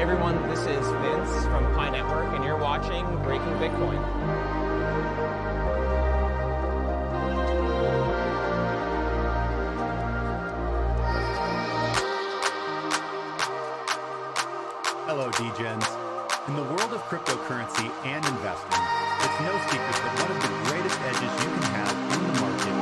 everyone, this is Vince from Pi Network, and you're watching Breaking Bitcoin. Hello, DGens. In the world of cryptocurrency and investing, it's no secret that one of the greatest edges you can have in the market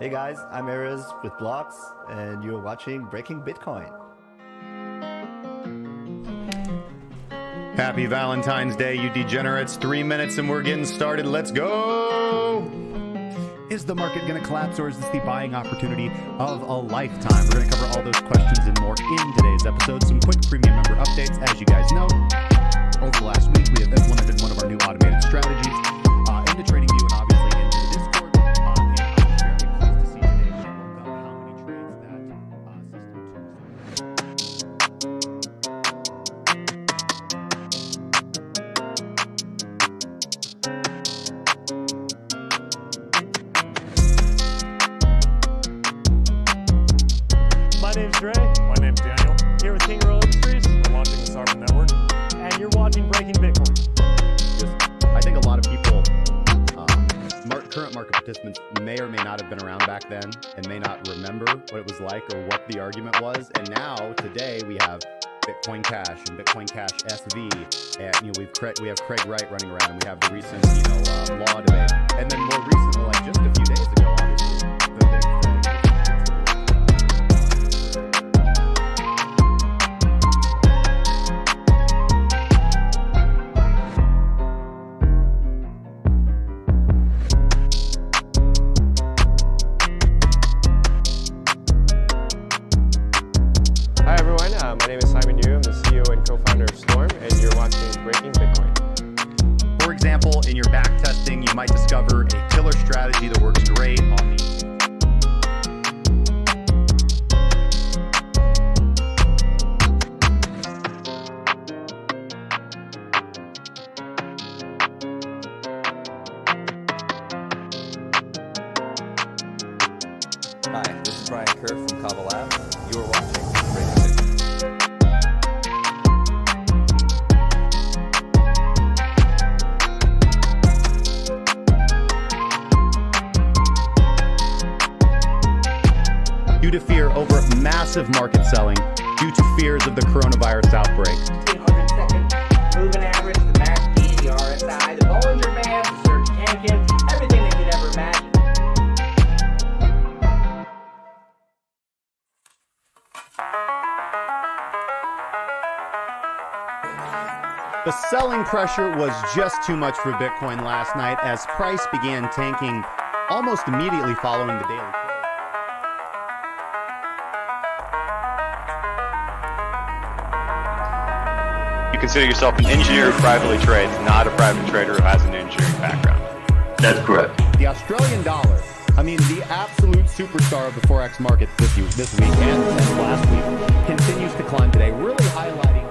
Hey guys, I'm Erez with Blocks, and you're watching Breaking Bitcoin. Happy Valentine's Day, you degenerates. 3 minutes and we're getting started. Let's go! Is the market going to collapse, or is this the buying opportunity of a lifetime? We're going to cover all those questions and more in today's episode. Some quick premium member updates. As you guys know, over the last week, we have implemented one of our new automated strategies into TradingView and obviously into the Discord. My name's Dre. My name's Daniel. Here with King Roll Industries. We're launching the Sarvin Network. And you're watching Breaking Bitcoin. I think a lot of people, current market participants, may or may not have been around back then and may not remember what it was like or what the argument was. And now, today, we have Bitcoin Cash and Bitcoin Cash SV, and we have Craig Wright running around, and we have the recent law debate, and then more recently, like just a few days ago, obviously, the big thing. Hi everyone, my name is Simon Yu. I'm the CEO and co-founder of Storm, and you're watching Breaking Bitcoin. For example, in your back testing, you might discover a killer strategy that works great on the Hi, this is Brian Kerr from Kava Labs. You're watching Breaking Bitcoin. due to fear over massive market selling due to fears of the coronavirus outbreak. 100-second moving average, the MACD, the RSI, the Bollinger Band, the Surge Tankin, everything that you'd ever imagine. The selling pressure was just too much for Bitcoin last night as price began tanking almost immediately following the daily close. You consider yourself an engineer who privately trades, not a private trader who has an engineering background. That's correct. The Australian dollar, the absolute superstar of the Forex market this week and last week, continues to climb today, really highlighting.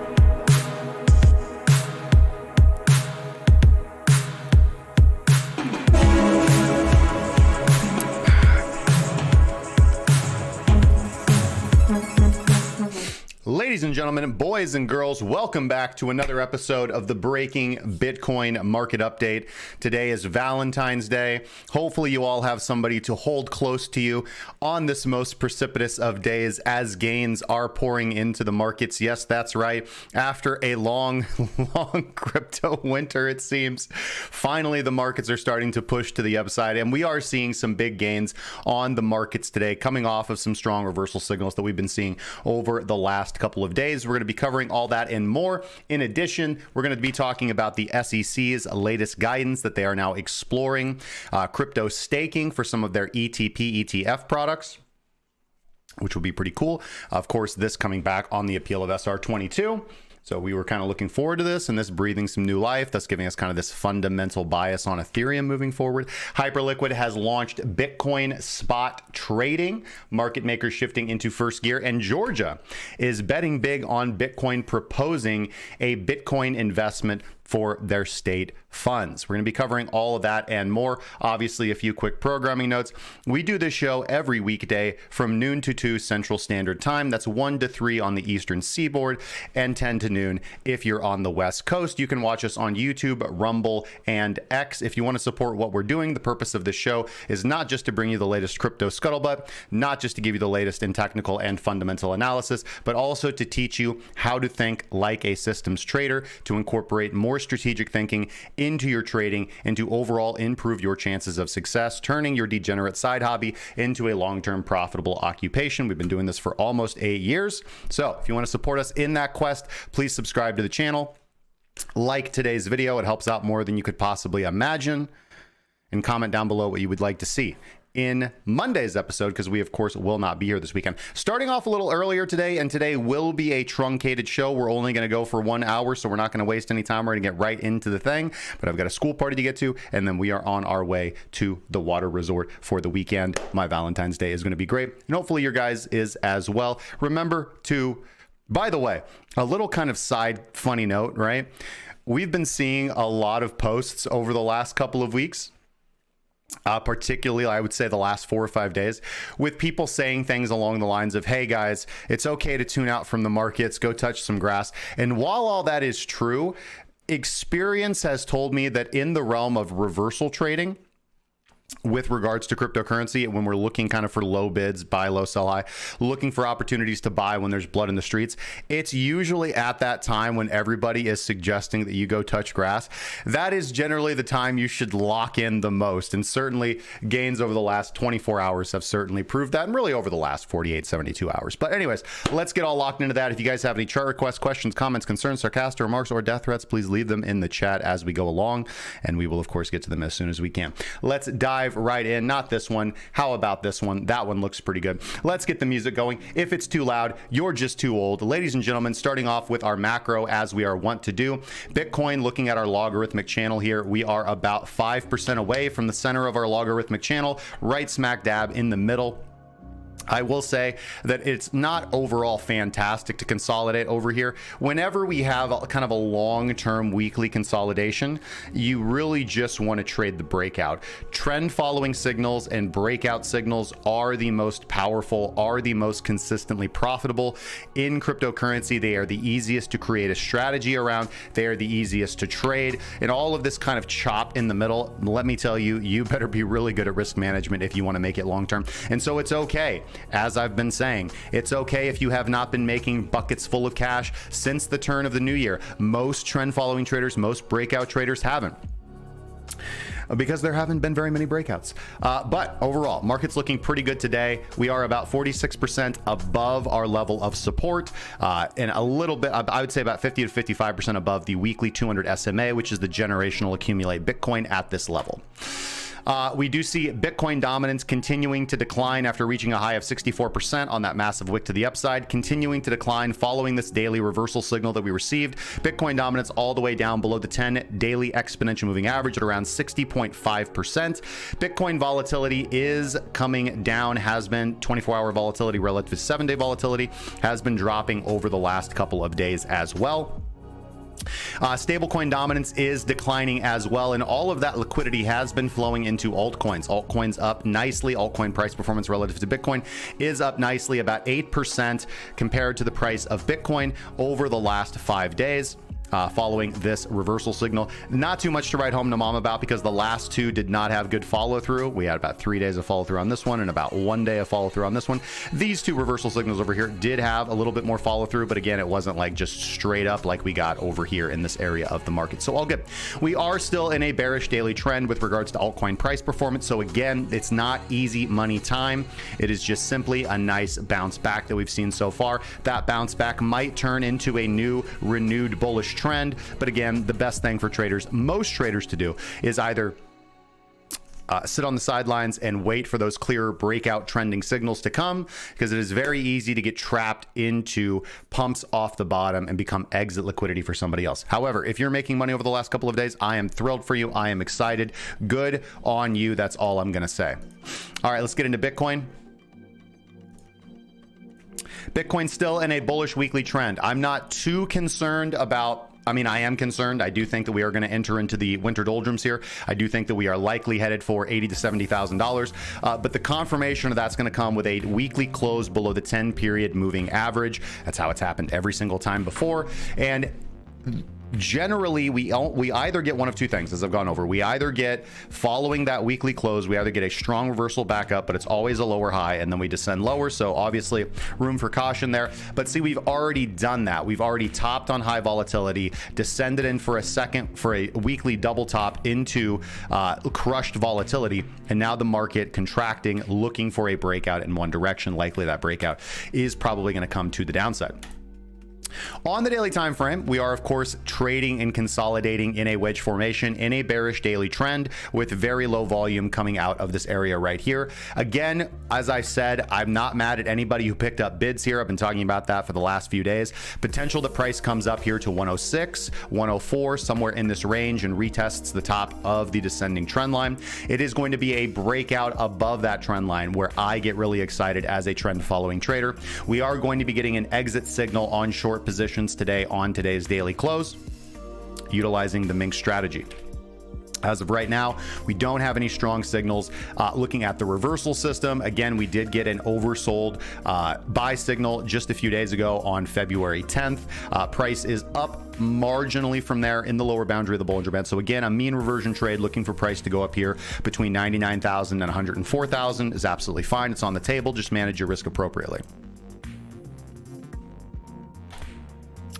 Ladies and gentlemen, boys and girls, welcome back to another episode of the Breaking Bitcoin Market Update. Today is Valentine's Day. Hopefully you all have somebody to hold close to you on this most precipitous of days as gains are pouring into the markets. Yes, that's right. After a long crypto winter, it seems, finally the markets are starting to push to the upside, and we are seeing some big gains on the markets today, coming off of some strong reversal signals that we've been seeing over the last couple couple of days. We're going to be covering all that and more. In addition, we're going to be talking about the SEC's latest guidance that they are now exploring crypto staking for some of their ETP, ETF products, which will be pretty cool. Of course, this coming back on the appeal of SR22. So we were kind of looking forward to this, and this breathing some new life. That's giving us kind of this fundamental bias on Ethereum moving forward. Hyperliquid has launched Bitcoin spot trading, market makers shifting into first gear, and Georgia is betting big on Bitcoin, proposing a Bitcoin investment for their state funds. We're going to be covering all of that and more. Obviously, a few quick programming notes. We do this show every weekday from noon to 2 Central Standard Time. That's 1 to 3 on the Eastern Seaboard, and 10 to noon if you're on the West Coast. You can watch us on YouTube, Rumble, and X. If you want to support what we're doing, the purpose of this show is not just to bring you the latest crypto scuttlebutt, not just to give you the latest in technical and fundamental analysis, but also to teach you how to think like a systems trader, to incorporate more strategic thinking into your trading, and to overall improve your chances of success, turning your degenerate side hobby into a long-term profitable occupation. We've been doing this for almost 8 years. So if you want to support us in that quest, please subscribe to the channel, like today's video. It helps out more than you could possibly imagine, and comment down below what you would like to see in Monday's episode, because we of course will not be here this weekend. Starting off a little earlier today, and today will be a truncated show. We're only going to go for 1 hour, so we're not going to waste any time. We're going to get right into the thing, but I've got a school party to get to, and then we are on our way to the water resort for the weekend. My Valentine's Day is going to be great, and hopefully your guys is as well. Remember to, by the way, a little kind of side funny note, right? We've been seeing a lot of posts over the last couple of weeks, particularly I would say the last 4 or 5 days, with people saying things along the lines of, hey guys, it's okay to tune out from the markets, go touch some grass. And while all that is true, experience has told me that in the realm of reversal trading, with regards to cryptocurrency, when we're looking kind of for low bids, buy low, sell high, looking for opportunities to buy when there's blood in the streets, it's usually at that time when everybody is suggesting that you go touch grass. That is generally the time you should lock in the most. And certainly gains over the last 24 hours have certainly proved that, and really over the last 48, 72 hours. But anyways, let's get all locked into that. If you guys have any chart requests, questions, comments, concerns, sarcastic remarks, or death threats, please leave them in the chat as we go along, and we will of course get to them as soon as we can. Let's dive right in. Not this one. How about this one? That one looks pretty good. Let's get the music going. If it's too loud, you're just too old. Ladies and gentlemen, starting off with our macro as we are wont to do. Bitcoin, looking at our logarithmic channel here, we are about 5% away from the center of our logarithmic channel, right smack dab in the middle. I will say that it's not overall fantastic to consolidate over here. Whenever we have kind of a long-term weekly consolidation, you really just want to trade the breakout. Trend following signals and breakout signals are the most powerful, are the most consistently profitable in cryptocurrency. They are the easiest to create a strategy around. They are the easiest to trade. And all of this kind of chop in the middle, let me tell you, you better be really good at risk management if you want to make it long-term. And so it's okay. As I've been saying, it's okay if you have not been making buckets full of cash since the turn of the new year. Most trend following traders, most breakout traders haven't, because there haven't been very many breakouts. But overall, market's looking pretty good today. We are about 46% above our level of support, and a little bit, I would say about 50 to 55% above the weekly 200 SMA, which is the generational accumulate Bitcoin at this level. We do see Bitcoin dominance continuing to decline after reaching a high of 64% on that massive wick to the upside, continuing to decline following this daily reversal signal that we received. Bitcoin dominance all the way down below the 10 daily exponential moving average at around 60.5%. Bitcoin volatility is coming down, has been 24-hour volatility relative to 7-day volatility, has been dropping over the last couple of days as well. Stablecoin dominance is declining as well, and all of that liquidity has been flowing into altcoins. Altcoins up nicely. Altcoin price performance relative to Bitcoin is up nicely, about 8% compared to the price of Bitcoin over the last 5 days. following this reversal signal. Not too much to write home to mom about because the last two did not have good follow through. We had about 3 days of follow through on this one and about 1 day of follow through on this one. These two reversal signals over here did have a little bit more follow through, but again, it wasn't like just straight up like we got over here in this area of the market. So all good. We are still in a bearish daily trend with regards to altcoin price performance. So again, it's not easy money time. It is just simply a nice bounce back that we've seen so far. That bounce back might turn into a new renewed bullish trend. But again, the best thing for traders, most traders, to do is either sit on the sidelines and wait for those clear breakout trending signals to come, because it is very easy to get trapped into pumps off the bottom and become exit liquidity for somebody else. However, if you're making money over the last couple of days, I am thrilled for you. I am excited. Good on you. That's all I'm going to say. All right, let's get into Bitcoin. Bitcoin's still in a bullish weekly trend. I'm not too concerned about, I am concerned. I do think that we are going to enter into the winter doldrums here. I do think that we are likely headed for $80,000 to $70,000. But the confirmation of that's going to come with a weekly close below the 10-period moving average. That's how it's happened every single time before. And generally, we either get one of two things, as I've gone over. We either get, following that weekly close, we either get a strong reversal back up, but it's always a lower high, and then we descend lower. So obviously room for caution there. But see, we've already done that. We've already topped on high volatility, descended in for a weekly double top into crushed volatility, and now the market contracting, looking for a breakout in one direction. Likely that breakout is probably going to come to the downside. On the daily time frame, we are of course trading and consolidating in a wedge formation in a bearish daily trend with very low volume coming out of this area right here. Again, as I said, I'm not mad at anybody who picked up bids here. I've been talking about that for the last few days. Potential the price comes up here to 106, 104, somewhere in this range, and retests the top of the descending trend line. It is going to be a breakout above that trend line where I get really excited as a trend following trader. We are going to be getting an exit signal on short positions today on today's daily close, utilizing the Mink strategy. As of right now, we don't have any strong signals. Looking at the reversal system, again, we did get an oversold buy signal just a few days ago on February 10th. Price is up marginally from there in the lower boundary of the Bollinger Band. So again, a mean reversion trade looking for price to go up here between 99,000 and 104,000 is absolutely fine. It's on the table. Just manage your risk appropriately.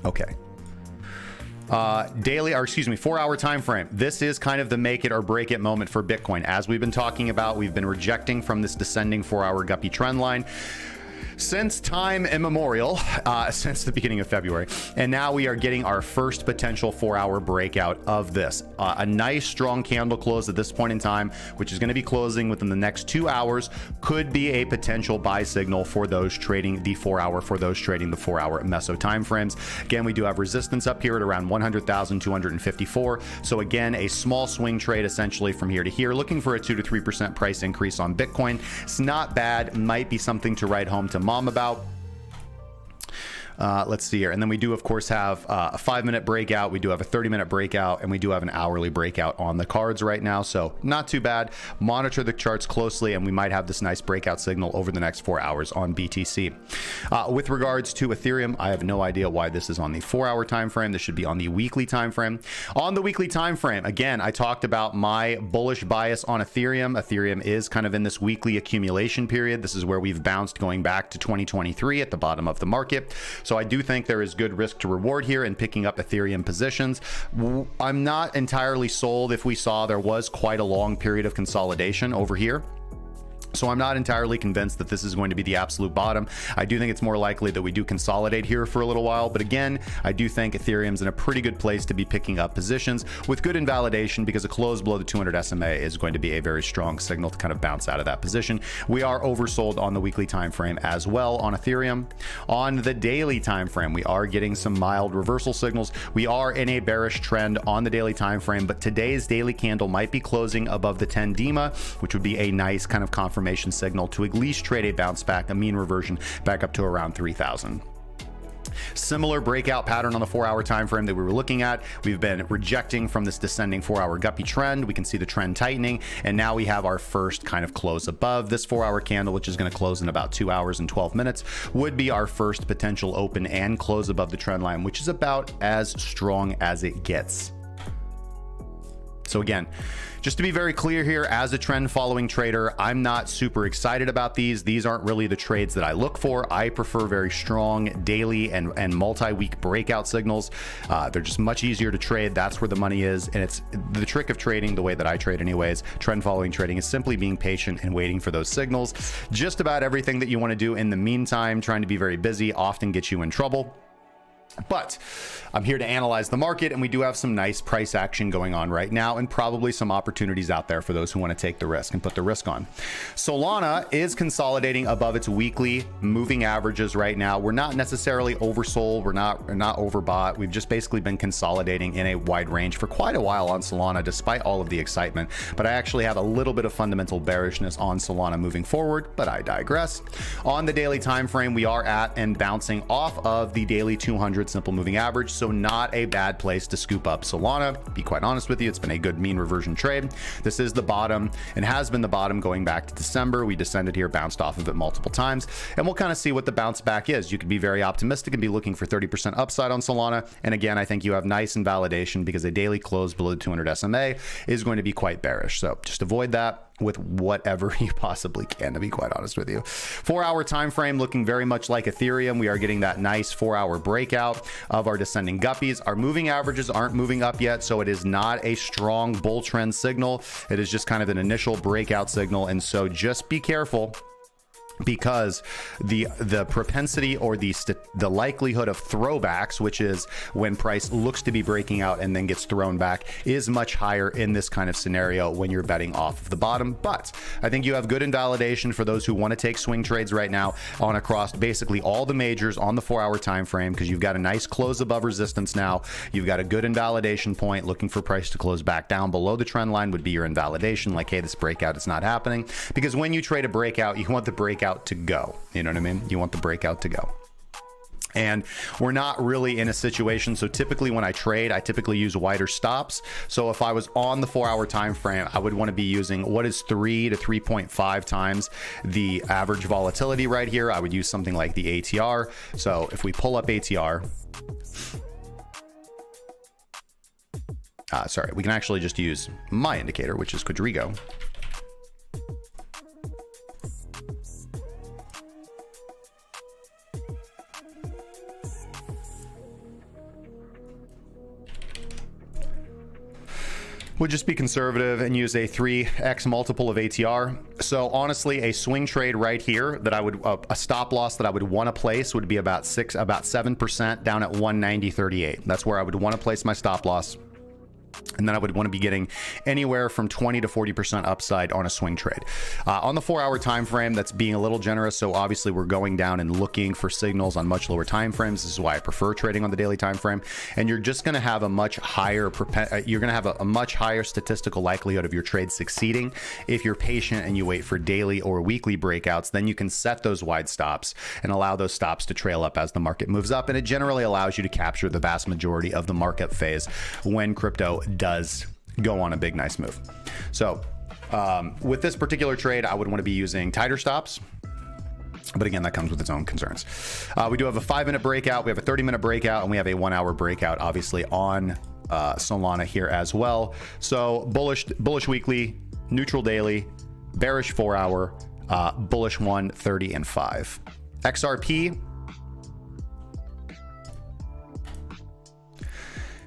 Okay. 4-hour time frame. This is kind of the make it or break it moment for Bitcoin. As we've been talking about, we've been rejecting from this descending 4-hour guppy trend line since time immemorial, since the beginning of February. And now we are getting our first potential 4-hour breakout of this. A nice strong candle close at this point in time, which is going to be closing within the next 2 hours, could be a potential buy signal for those trading the 4-hour, for those trading the 4-hour meso time frames. Again, we do have resistance up here at around 100,254. So again, a small swing trade essentially from here to here, looking for a 2 to 3% price increase on Bitcoin. It's not bad. Might be something to write home to mom about. Let's see here. And then we do, of course, have a 5-minute breakout. We do have a 30-minute breakout, and we do have an hourly breakout on the cards right now. So not too bad. Monitor the charts closely, and we might have this nice breakout signal over the next 4 hours on BTC. With regards to Ethereum, I have no idea why this is on the 4-hour time frame. This should be on the weekly time frame. On the weekly time frame, again, I talked about my bullish bias on Ethereum. Ethereum is kind of in this weekly accumulation period. This is where we've bounced going back to 2023 at the bottom of the market. So I do think there is good risk to reward here in picking up Ethereum positions. I'm not entirely sold if we saw there was quite a long period of consolidation over here. So I'm not entirely convinced that this is going to be the absolute bottom. I do think it's more likely that we do consolidate here for a little while. But again, I do think Ethereum's in a pretty good place to be picking up positions with good invalidation, because a close below the 200 SMA is going to be a very strong signal to kind of bounce out of that position. We are oversold on the weekly time frame as well on Ethereum. On the daily time frame, we are getting some mild reversal signals. We are in a bearish trend on the daily time frame, but today's daily candle might be closing above the 10 DEMA, which would be a nice kind of confirmation signal to at least trade a bounce back, a mean reversion back up to around 3,000. Similar breakout pattern on the 4-hour time frame that we were looking at. We've been rejecting from this descending 4-hour guppy trend. We can see the trend tightening, and now we have our first kind of close above this 4-hour candle, which is going to close in about 2 hours and 12 minutes, would be our first potential open and close above the trend line, which is about as strong as it gets. So again, just to be very clear here, as a trend following trader, I'm not super excited about these. These aren't really the trades that I look for. I prefer very strong daily and multi-week breakout signals. They're just much easier to trade. That's where the money is. And it's the trick of trading, the way that I trade anyways, trend following trading, is simply being patient and waiting for those signals. Just about everything that you want to do in the meantime, trying to be very busy, often gets you in trouble. But I'm here to analyze the market, and we do have some nice price action going on right now, and probably some opportunities out there for those who want to take the risk and put the risk on. Solana is consolidating above its weekly moving averages right now. We're not necessarily oversold. We're not overbought. We've just basically been consolidating in a wide range for quite a while on Solana, despite all of the excitement. But I actually have a little bit of fundamental bearishness on Solana moving forward, but I digress. On the daily time frame, we are at and bouncing off of the daily 200 simple moving average, so not a bad place to scoop up Solana. Be quite honest with you, it's been a good mean reversion trade. This is the bottom and has been the bottom going back to December. We descended here, bounced off of it multiple times, and we'll kind of see what the bounce back is. You could be very optimistic and be looking for 30% upside on Solana, and again, I think you have nice invalidation because a daily close below 200 SMA is going to be quite bearish, so just avoid that with whatever you possibly can, to be quite honest with you. 4-hour time frame looking very much like Ethereum. We are getting that nice 4-hour breakout of our descending guppies. Our moving averages aren't moving up yet, so it is not a strong bull trend signal. It is just kind of an initial breakout signal, and so just be careful, because the propensity or the likelihood of throwbacks, which is when price looks to be breaking out and then gets thrown back, is much higher in this kind of scenario when you're betting off of the bottom. But I think you have good invalidation for those who want to take swing trades right now on across basically all the majors on the 4-hour time frame, because you've got a nice close above resistance now. You've got a good invalidation point. Looking for price to close back down below the trend line would be your invalidation, like, hey, this breakout is not happening. Because when you trade a breakout, you want the breakout to go. You know what I mean? You want the breakout to go. And we're not really in a situation. So typically when I trade, I typically use wider stops. So if I was on the 4-hour time frame, I would want to be using what is 3 to 3.5 times the average volatility right here. I would use something like the ATR. So if we pull up ATR, sorry, we can actually just use my indicator, which is Quadriga. Would just be conservative and use a 3x multiple of ATR. So honestly, a swing trade right here that I would, a stop loss that I would want to place would be about 7% down at 190.38. That's where I would want to place my stop loss. And then I would want to be getting anywhere from 20 to 40% upside on a swing trade. On the 4-hour time frame, that's being a little generous. So obviously we're going down and looking for signals on much lower time frames. This is why I prefer trading on the daily time frame. And you're just going to have a much higher a much higher statistical likelihood of your trade succeeding if you're patient and you wait for daily or weekly breakouts. Then you can set those wide stops and allow those stops to trail up as the market moves up. And it generally allows you to capture the vast majority of the market phase when crypto does go on a big nice move. So with this particular trade, I would want to be using tighter stops, but again, that comes with its own concerns. We do have a 5-minute breakout, we have a 30-minute breakout, and we have a 1-hour breakout obviously on Solana here as well. So bullish weekly, neutral daily, bearish 4-hour, bullish 1, 30, and 5.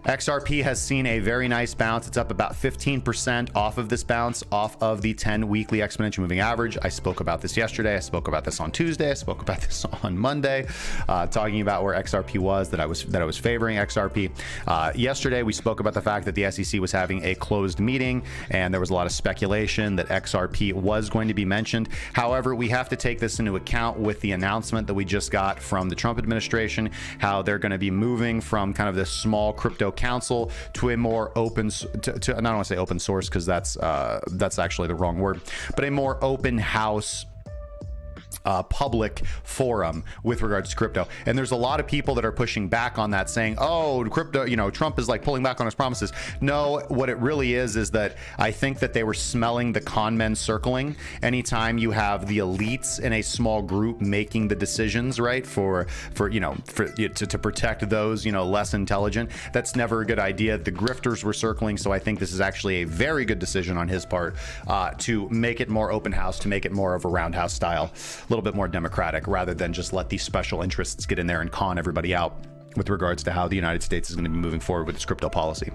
XRP has seen a very nice bounce. It's up about 15% off of this bounce, off of the 10 weekly exponential moving average. I spoke about this yesterday. I spoke about this on Tuesday. I spoke about this on Monday, talking about where XRP was, that I was favoring XRP. Yesterday, we spoke about the fact that the SEC was having a closed meeting, and there was a lot of speculation that XRP was going to be mentioned. However, we have to take this into account with the announcement that we just got from the Trump administration, how they're going to be moving from kind of this small crypto council to a more open, I don't want to say open source because that's actually the wrong word, but a more open house public forum with regards to crypto. And there's a lot of people that are pushing back on that, saying, oh, crypto, you know, Trump is like pulling back on his promises. No, what it really is that I think that they were smelling the con men circling. Anytime you have the elites in a small group making the decisions, right, to protect those, you know, less intelligent, that's never a good idea. The grifters were circling. So I think this is actually a very good decision on his part to make it more open house, to make it more of a roundhouse style, a little bit more democratic, rather than just let these special interests get in there and con everybody out with regards to how the United States is going to be moving forward with its crypto policy.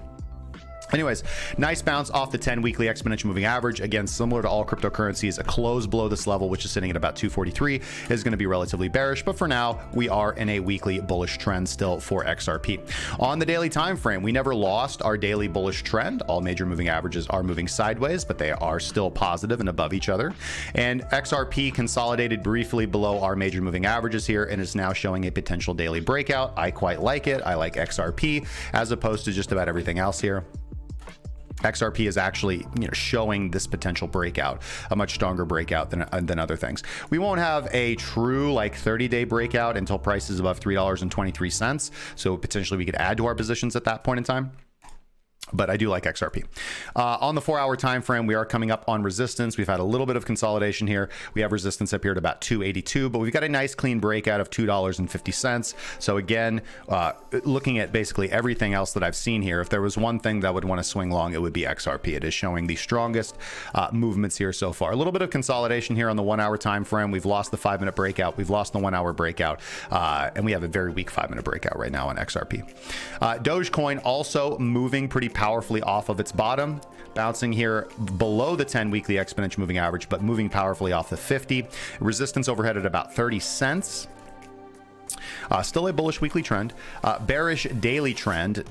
Anyways, nice bounce off the 10 weekly exponential moving average. Again, similar to all cryptocurrencies, a close below this level, which is sitting at about 243, is going to be relatively bearish. But for now, we are in a weekly bullish trend still for XRP. On the daily time frame, we never lost our daily bullish trend. All major moving averages are moving sideways, but they are still positive and above each other. And XRP consolidated briefly below our major moving averages here and is now showing a potential daily breakout. I quite like it. I like XRP as opposed to just about everything else here. XRP is actually, you know, showing this potential breakout, a much stronger breakout than other things. We won't have a true like 30-day breakout until price is above $3.23. So potentially we could add to our positions at that point in time. But I do like XRP. On the 4-hour time frame, we are coming up on resistance. We've had a little bit of consolidation here. We have resistance up here at about 282, but we've got a nice clean breakout of $2.50. So again, looking at basically everything else that I've seen here, if there was one thing that I would want to swing long, it would be XRP. It is showing the strongest movements here so far. A little bit of consolidation here on the 1-hour time frame. We've lost the 5-minute breakout. We've lost the 1-hour breakout, and we have a very weak 5-minute breakout right now on XRP. Dogecoin also moving pretty powerfully off of its bottom, bouncing here below the 10 weekly exponential moving average, but moving powerfully off the 50. Resistance overhead at about 30 cents. Still a bullish weekly trend. Bearish daily trend.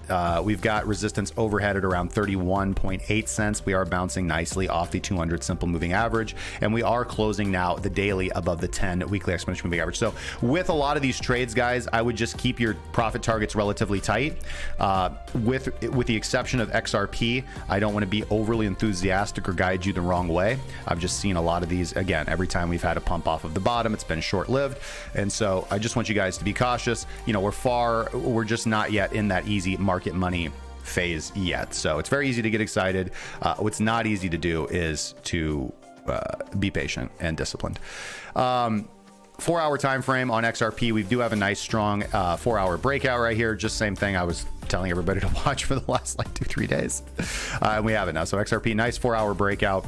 We've got resistance overhead at around 31.8 cents. We are bouncing nicely off the 200 simple moving average, and we are closing now the daily above the 10 weekly exponential moving average. So with a lot of these trades, guys, I would just keep your profit targets relatively tight. With the exception of XRP, I don't want to be overly enthusiastic or guide you the wrong way. I've just seen a lot of these. Again, every time we've had a pump off of the bottom, it's been short-lived, and so I just want you guys to be cautious. You know, we're just not yet in that easy market money phase yet. So it's very easy to get excited. What's not easy to do is to be patient and disciplined. 4-hour time frame on XRP, we do have a nice strong 4-hour breakout right here. Just same thing I was telling everybody to watch for the last like 2-3 days. And we have it now. So XRP, nice 4-hour breakout.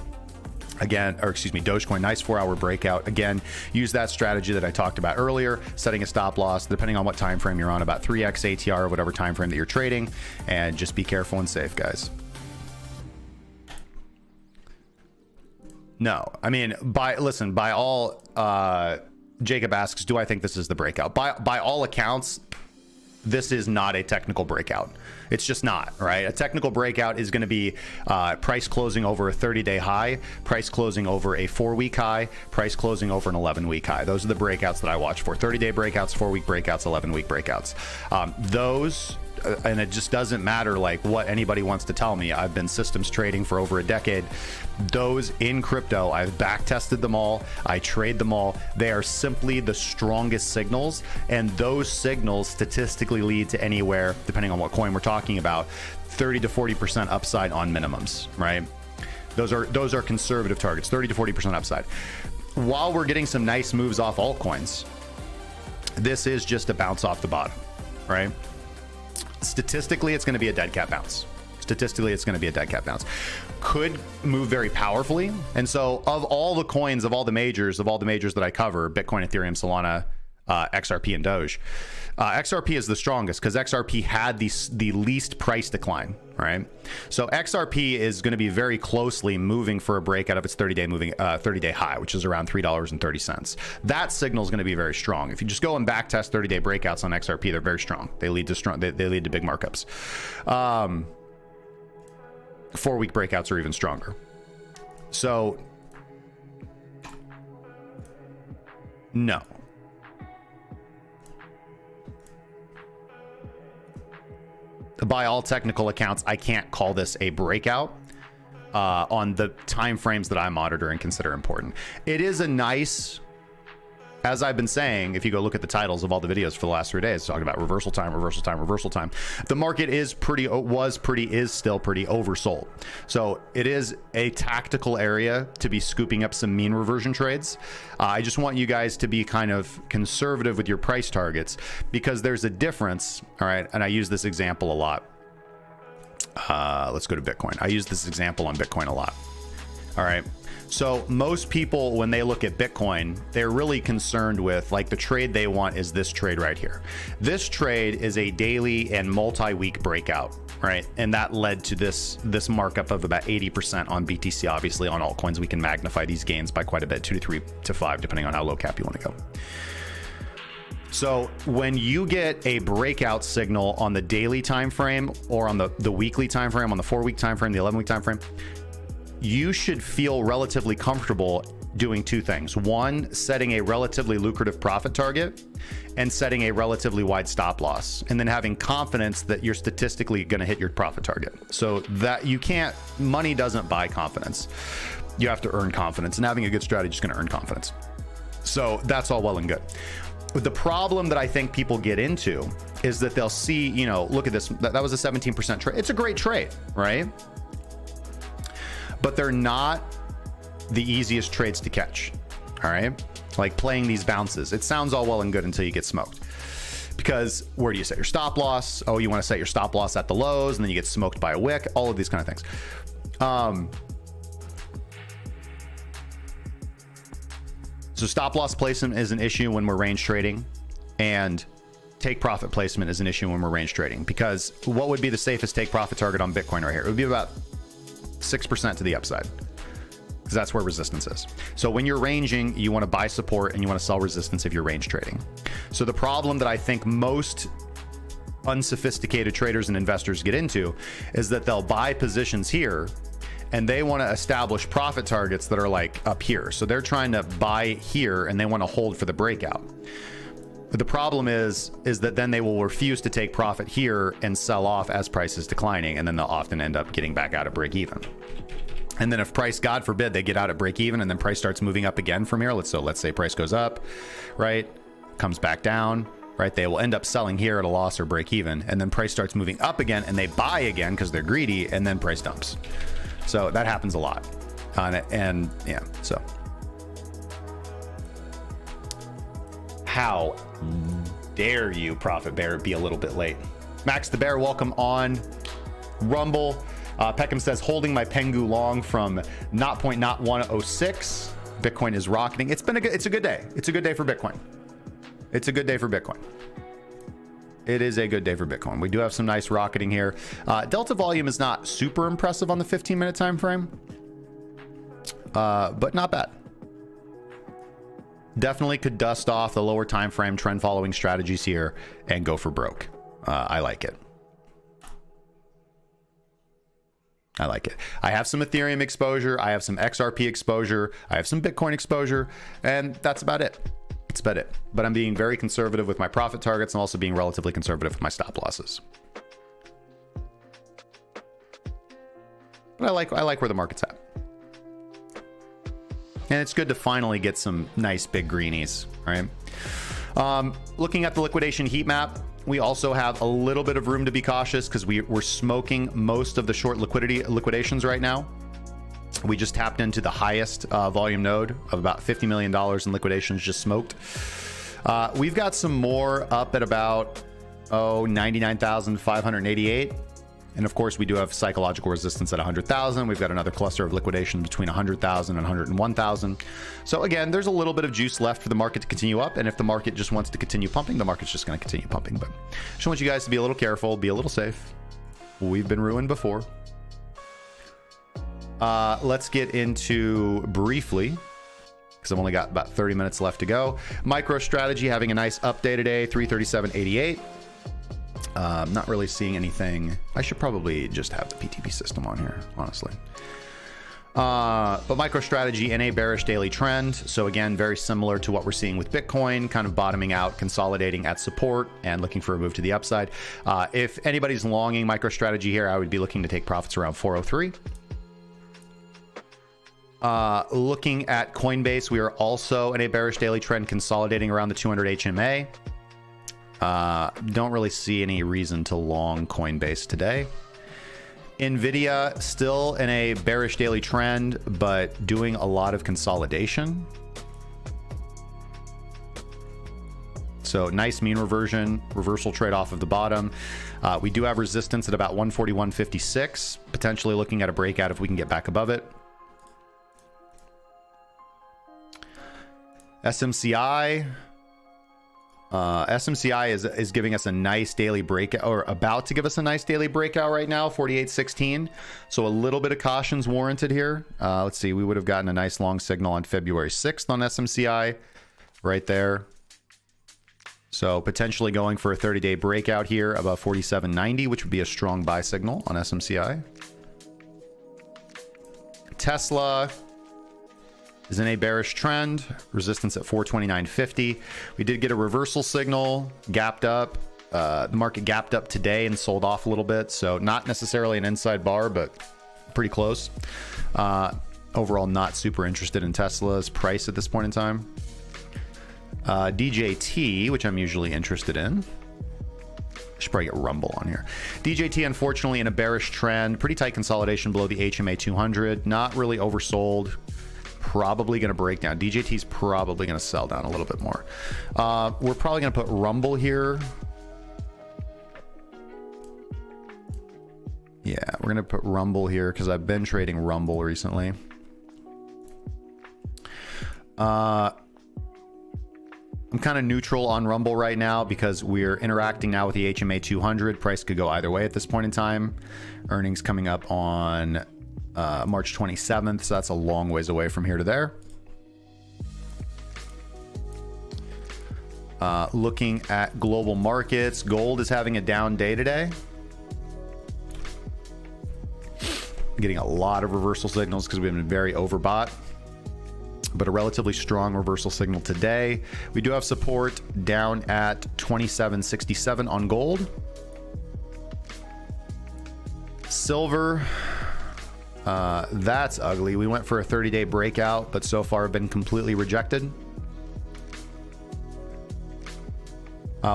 Again, or excuse me, Dogecoin, nice 4-hour breakout. Again, use that strategy that I talked about earlier, setting a stop loss, depending on what time frame you're on, about 3x ATR or whatever time frame that you're trading, and just be careful and safe, guys. No, I mean, by all, Jacob asks, do I think this is the breakout? By all accounts, this is not a technical breakout. It's just not, right? A technical breakout is going to be price closing over a 30-day high, price closing over a 4-week high, price closing over an 11-week high. Those are the breakouts that I watch for. 30-day breakouts, 4-week breakouts, 11-week breakouts. And it just doesn't matter like what anybody wants to tell me. I've been systems trading for over a decade. Those in crypto, I've back tested them all. I trade them all. They are simply the strongest signals, and those signals statistically lead to anywhere, depending on what coin we're talking about, 30 to 40% upside on minimums, right? Those are conservative targets, 30 to 40% upside. While we're getting some nice moves off altcoins, this is just a bounce off the bottom, right? Statistically, it's going to be a dead cat bounce. Statistically, it's going to be a dead cat bounce. Could move very powerfully. And so of all the coins, of all the majors that I cover, Bitcoin, Ethereum, Solana, XRP, and Doge, XRP is the strongest because XRP had the least price decline, right? So XRP is going to be very closely moving for a breakout of its 30-day high, which is around $3.30. That signal is going to be very strong. If you just go and back test 30-day breakouts on XRP, they're very strong. They lead to big markups. 4-week breakouts are even stronger. So no. By all technical accounts, I can't call this a breakout on the time frames that I monitor and consider important. It is a nice as I've been saying, if you go look at the titles of all the videos for the last 3 days, talking about reversal time, reversal time, reversal time, the market is still pretty oversold. So it is a tactical area to be scooping up some mean reversion trades. I just want you guys to be kind of conservative with your price targets, because there's a difference. All right. And I use this example a lot. Let's go to Bitcoin. I use this example on Bitcoin a lot. All right. So most people, when they look at Bitcoin, they're really concerned with, like, the trade they want is this trade right here. This trade is a daily and multi-week breakout, right? And that led to this markup of about 80% on BTC. Obviously, on altcoins, we can magnify these gains by quite a bit, 2 to 3 to 5, depending on how low cap you want to go. So when you get a breakout signal on the daily time frame, or on the weekly time frame, on the 4-week time frame, the 11-week time frame, you should feel relatively comfortable doing two things. One, setting a relatively lucrative profit target, and setting a relatively wide stop loss, and then having confidence that you're statistically going to hit your profit target. So that you can't, money doesn't buy confidence. You have to earn confidence, and having a good strategy is going to earn confidence. So that's all well and good. But the problem that I think people get into is that they'll see, you know, look at this, that was a 17% trade. It's a great trade, right? But they're not the easiest trades to catch. All right. Like playing these bounces. It sounds all well and good until you get smoked. Because where do you set your stop loss? Oh, you want to set your stop loss at the lows, and then you get smoked by a wick, all of these kind of things. So stop loss placement is an issue when we're range trading, and take profit placement is an issue when we're range trading, because what would be the safest take profit target on Bitcoin right here? It would be about 6% to the upside, because that's where resistance is. So when you're ranging, you want to buy support and you want to sell resistance if you're range trading. So the problem that I think most unsophisticated traders and investors get into is that they'll buy positions here and they want to establish profit targets that are like up here. So they're trying to buy here and they want to hold for the breakout. But the problem is that then they will refuse to take profit here and sell off as price is declining, and then they'll often end up getting back out at break even. And then if price, God forbid, they get out at break even and then price starts moving up again from here. Let's say price goes up, right? Comes back down, right? They will end up selling here at a loss or break even, and then price starts moving up again and they buy again because they're greedy, and then price dumps. So that happens a lot on it. And yeah, so how dare you, Profit Bear, be a little bit late? Max the Bear, welcome on Rumble. Peckham says, holding my Pengu long from 0.0106. Bitcoin is rocketing. It's a good day. It's a good day for Bitcoin. It's a good day for Bitcoin. It is a good day for Bitcoin. We do have some nice rocketing here. Delta volume is not super impressive on the 15-minute time frame, but not bad. Definitely could dust off the lower time frame trend following strategies here and go for broke. I like it. I like it. I have some Ethereum exposure. I have some XRP exposure. I have some Bitcoin exposure, and that's about it. That's about it. But I'm being very conservative with my profit targets and also being relatively conservative with my stop losses. But I like where the market's at. And it's good to finally get some nice big greenies, right? Looking at the liquidation heat map, we also have a little bit of room to be cautious because we're smoking most of the short liquidations right now. We just tapped into the highest volume node of about $50 million in liquidations just smoked. We've got some more up at about 99,588. And of course, we do have psychological resistance at 100,000. We've got another cluster of liquidation between 100,000 and 101,000. So again, there's a little bit of juice left for the market to continue up. And if the market just wants to continue pumping, the market's just going to continue pumping. But I just want you guys to be a little careful, be a little safe. We've been ruined before. Let's get into briefly, because I've only got about 30 minutes left to go. MicroStrategy having a nice up day today, 337.88. Not really seeing anything. I should probably just have the PTP system on here, honestly. But MicroStrategy in a bearish daily trend. So again, very similar to what we're seeing with Bitcoin, kind of bottoming out, consolidating at support and looking for a move to the upside. If anybody's longing MicroStrategy here, I would be looking to take profits around 403. Looking at Coinbase, we are also in a bearish daily trend consolidating around the 200 HMA. Don't really see any reason to long Coinbase today. Nvidia still in a bearish daily trend, but doing a lot of consolidation. So nice mean reversal trade off of the bottom. We do have resistance at about 141.56, potentially looking at a breakout if we can get back above it. SMCI. SMCI is giving us a nice daily breakout, or about to give us a nice daily breakout right now, 48.16. So a little bit of caution's warranted here. Let's see, we would have gotten a nice long signal on February 6th on SMCI right there. So potentially going for a 30-day breakout here above 47.90, which would be a strong buy signal on SMCI. Tesla is in a bearish trend, resistance at 429.50. We did get a reversal signal, gapped up. The market gapped up today and sold off a little bit, so not necessarily an inside bar, but pretty close. Overall, not super interested in Tesla's price at this point in time. DJT, which I'm usually interested in. Should probably get Rumble on here. DJT, unfortunately, in a bearish trend. Pretty tight consolidation below the HMA 200. Not really oversold. Probably going to break down. DJT's probably going to sell down a little bit more. We're probably going to put Rumble here. Yeah, we're going to put Rumble here because I've been trading Rumble recently. I'm kind of neutral on Rumble right now because we're interacting now with the HMA 200. Price could go either way at this point in time. Earnings coming up on March 27th, so that's a long ways away from here to there. Looking at global markets, gold is having a down day today. Getting a lot of reversal signals because we've been very overbought, but a relatively strong reversal signal today. We do have support down at 27.67 on gold. Silver, that's ugly. We went for a 30-day breakout, but so far have been completely rejected.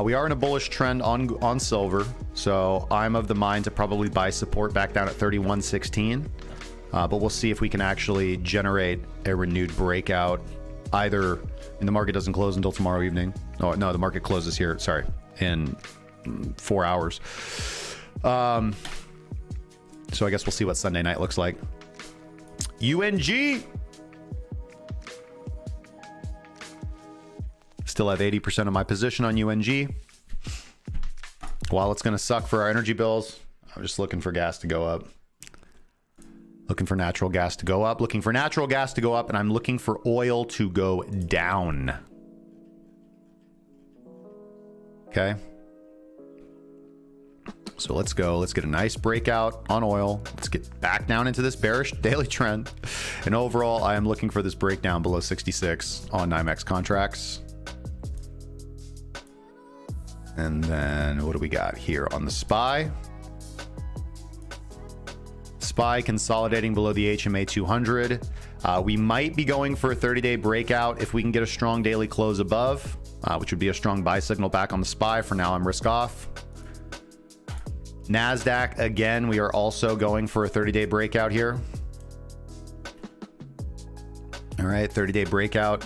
We are in a bullish trend on silver, so I'm of the mind to probably buy support back down at 31.16. But we'll see if we can actually generate a renewed breakout. Either, and the market doesn't close until tomorrow evening. Oh no, the market closes here. Sorry, in 4 hours. So I guess we'll see what Sunday night looks like. UNG. Still have 80% of my position on UNG. While it's going to suck for our energy bills, I'm just looking for gas to go up. Looking for natural gas to go up. Looking for natural gas to go up, and I'm looking for oil to go down. Okay. So let's go. Let's get a nice breakout on oil. Let's get back down into this bearish daily trend. And overall, I am looking for this breakdown below 66 on NYMEX contracts. And then what do we got here on the SPY? SPY consolidating below the HMA 200. We might be going for a 30-day breakout if we can get a strong daily close above, which would be a strong buy signal back on the SPY. For now, I'm risk off. NASDAQ, again, we are also going for a 30-day breakout here. All right, 30-day breakout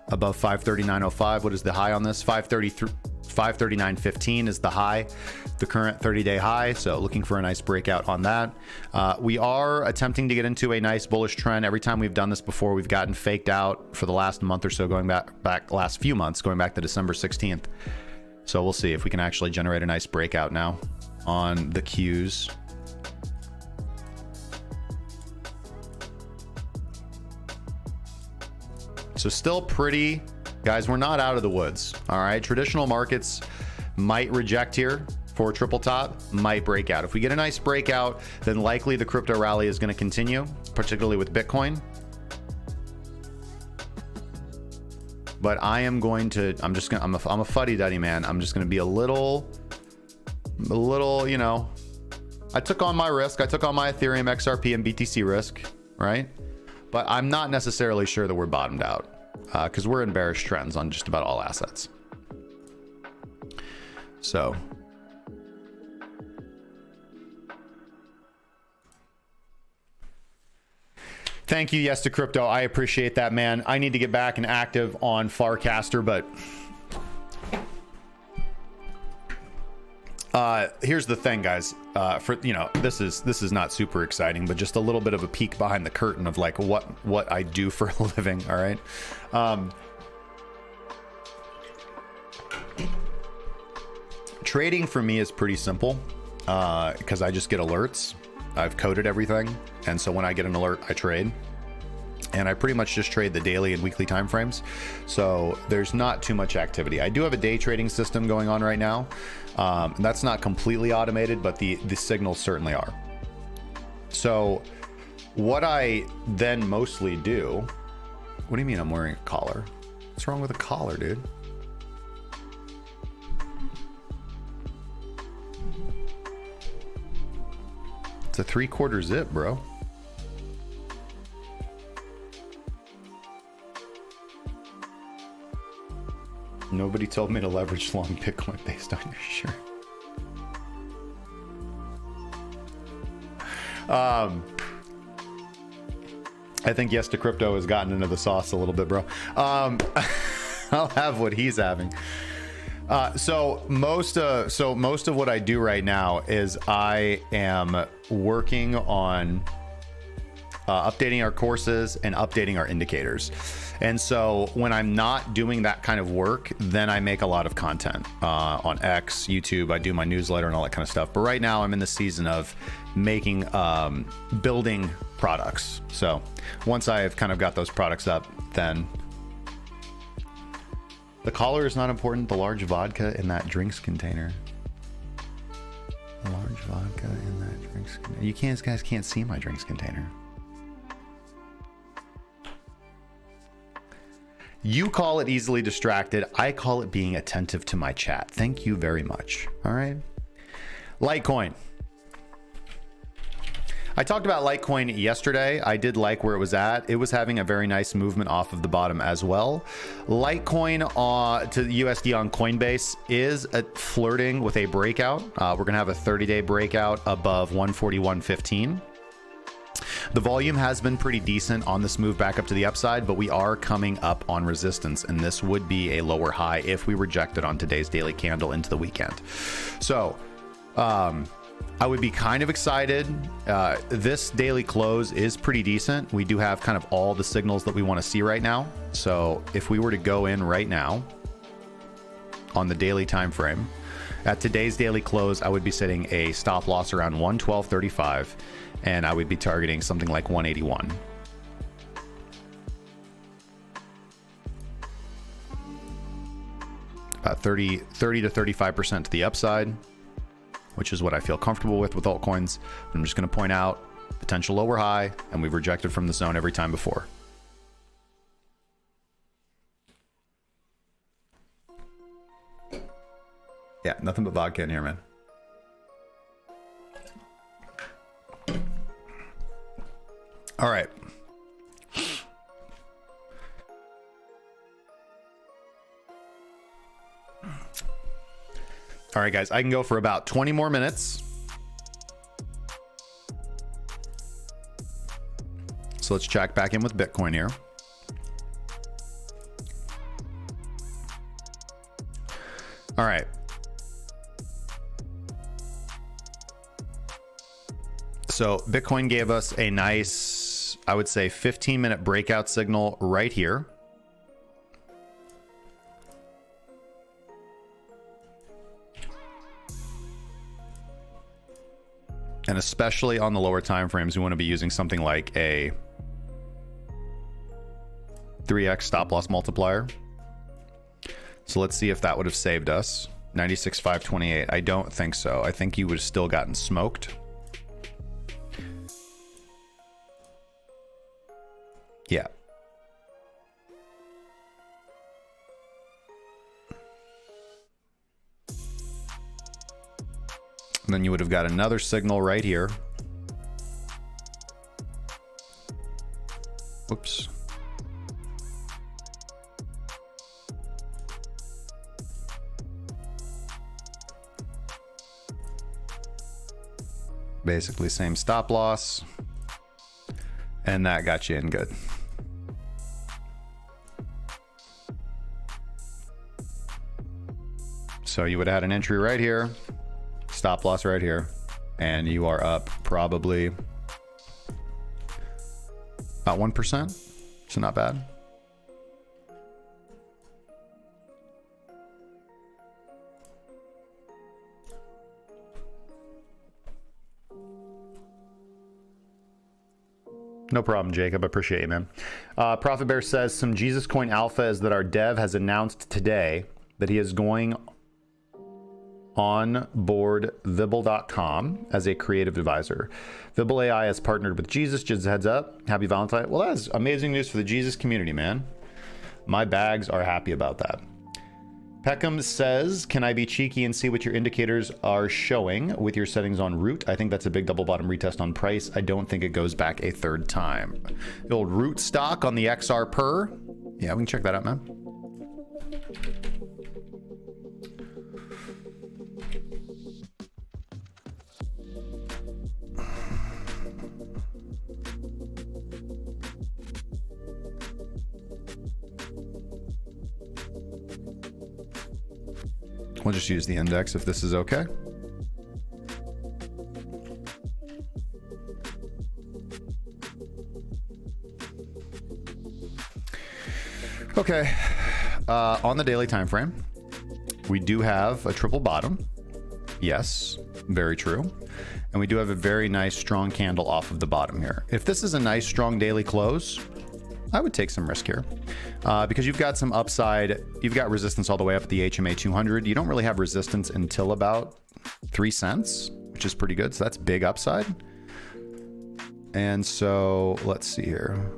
above 539.05. What is the high on this? 539.15 is the high, the current 30-day high. So looking for a nice breakout on that. We are attempting to get into a nice bullish trend. Every time we've done this before, we've gotten faked out for the last month or so, going back last few months, going back to December 16th. So we'll see if we can actually generate a nice breakout now on the Qs. So still pretty, guys, we're not out of the woods. All right, traditional markets might reject here for a triple top, might break out. If we get a nice breakout, then likely the crypto rally is going to continue, particularly with Bitcoin. But I am going to, I'm a fuddy-duddy, man. I'm just going to be a little, you know, I took on my risk. I took on my Ethereum, XRP, and BTC risk, right? but I'm not necessarily sure that we're bottomed out because we're in bearish trends on just about all assets. So thank you, yes to crypto. I appreciate that, man. I need to get back and active on Farcaster, but here's the thing, guys. For this is not super exciting, but just a little bit of a peek behind the curtain of like what I do for a living. All right. Trading for me is pretty simple because I just get alerts. I've coded everything, and so when I get an alert, I trade. And I pretty much just trade the daily and weekly time frames. So there's not too much activity. I do have a day trading system going on right now. That's not completely automated, but the signals certainly are. So what I then mostly do, what do you mean I'm wearing a collar? What's wrong with a collar, dude? It's a 3/4 zip, bro. Nobody told me to leverage long Bitcoin based on your shirt. I think yes to crypto has gotten into the sauce a little bit, bro. I'll have what he's having. So most of what I do right now is I am working on updating our courses and updating our indicators. And so when I'm not doing that kind of work, then I make a lot of content on X, YouTube. I do my newsletter and all that kind of stuff. But right now I'm in the season of making, building products. So once I've kind of got those products up, then the collar is not important. The large vodka in that drinks container. The large vodka in that drinks container. You guys can't see my drinks container. You call it easily distracted. I call it being attentive to my chat. Thank you very much. All right. Litecoin. I talked about Litecoin yesterday. I did like where it was at. It was having a very nice movement off of the bottom as well. Litecoin to USD on Coinbase is flirting with a breakout. We're going to have a 30-day breakout above 141.15. The volume has been pretty decent on this move back up to the upside, but we are coming up on resistance, and this would be a lower high if we reject it on today's daily candle into the weekend. So I would be kind of excited. This daily close is pretty decent. We do have kind of all the signals that we want to see right now. So if we were to go in right now on the daily time frame, at today's daily close, I would be setting a stop loss around 112.35. And I would be targeting something like 181. About 30 to 35% to the upside, which is what I feel comfortable with altcoins. I'm just going to point out potential lower high, and we've rejected from the zone every time before. Yeah, nothing but vodka in here, man. All right. All right, guys, I can go for about 20 more minutes. So let's check back in with Bitcoin here. All right. So Bitcoin gave us a nice, I would say, 15-minute breakout signal right here. And especially on the lower time frames, we want to be using something like a 3x stop loss multiplier. So let's see if that would have saved us. 96,528. I don't think so. I think you would have still gotten smoked. Yeah. And then you would have got another signal right here. Basically same stop loss. And that got you in good. So you would have had an entry right here, stop loss right here, and you are up probably about 1%. So not bad. No problem, Jacob. I appreciate you, man. Profit Bear says some Jesus Coin alpha is that our dev has announced today that he is going on board Vibble.com as a creative advisor. Vibble AI has partnered with Jesus. Just heads up. Happy Valentine. Well, that is amazing news for the Jesus community, man. My bags are happy about that. Peckham says, can I be cheeky and see what your indicators are showing with your settings on root? I think that's a big double bottom retest on price. I don't think it goes back a third time. The old root stock on the XR per. Yeah, we can check that out, man. We'll just use the index if this is okay. Okay, on the daily time frame, we do have a triple bottom. Yes, very true. And we do have a very nice strong candle off of the bottom here. If this is a nice strong daily close, I would take some risk here because you've got some upside. You've got resistance all the way up at the HMA 200. You don't really have resistance until about 3 cents, which is pretty good. So that's big upside. And so let's see here.